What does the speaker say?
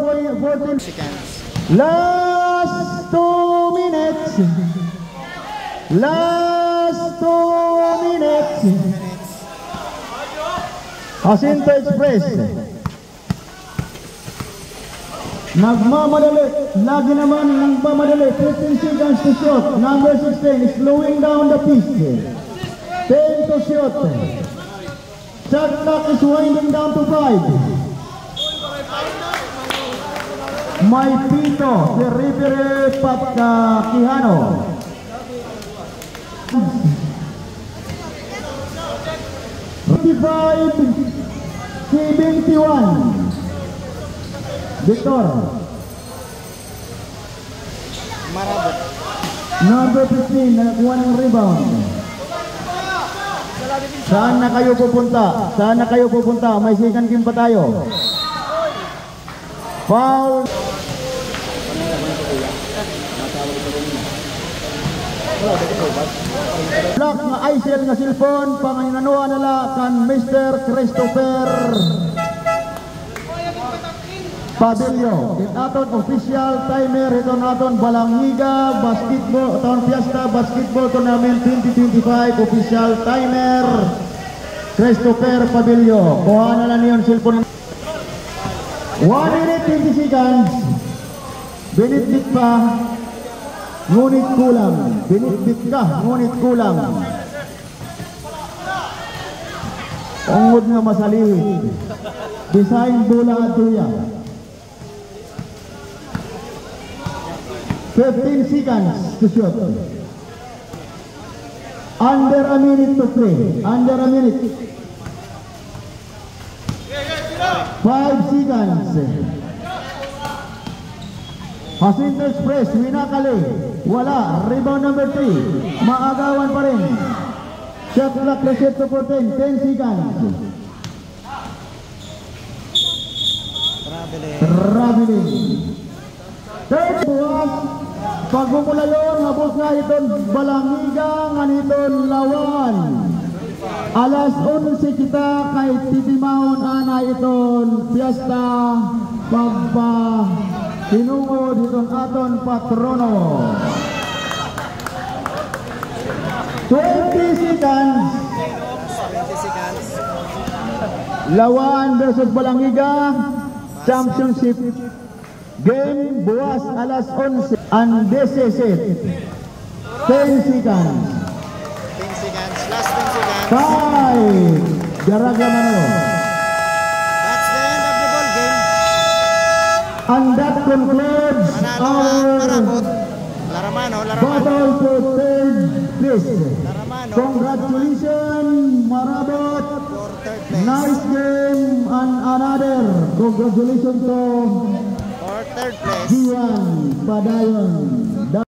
14 seconds. Last 2 minutes. Last 2 minutes. Jacinto Express. Nagmamadali. Lagi naman nagmamadali. 15 seconds to shoot. Number 16 is slowing down the pace. 10 to shoot. Shot clock is winding down to 5. May pito si referee Pat Quijano. 35-71. Victor. Marabot. Number 15 nakakuha ng rebound. Saan na kayo pupunta? Saan na kayo pupunta? May second game pa tayo. Foul. Black nga ICL nga cellphone panginanuan nila kan Mr. Christopher Padillo. Aton official timer ito naton Balangiga Basketball Town Fiesta Basketball Tournament 2025 official timer Christopher Padillo. Kuha na lang yun cellphone. 1 minute 20 seconds. Binitbit pa ngunit kulang. Binitbit ka ngunit kulang. Ungod nga masaliwit. Design bola at tuya. 15 seconds to shoot. Under a minute to play. Under a minute. 5 seconds. Jacinto Express, Winakali. Wala. Rebound number 3. Maagawan pa rin. Shot clock reset to 14. 10 seconds. Traveling. Third buwas. Pagmumula yun, habos nga iton Balangiga, nga niton Lawan. Alas 11 kita kay titimaon ana iton Fiesta pagpa tinungod iton aton patrono. 20 seconds. Lawan versus Balangiga championship game buwas alas 11 and this is it. 10 seconds. 10 seconds. Last 10 seconds. 5. Garaga Manalo. That's the end of the ball game. And that concludes our Laramano. battle for third place. Laramano. Congratulations, Marabot. For third place. Nice game and another. Congratulations to For third place. Diwan Padayon.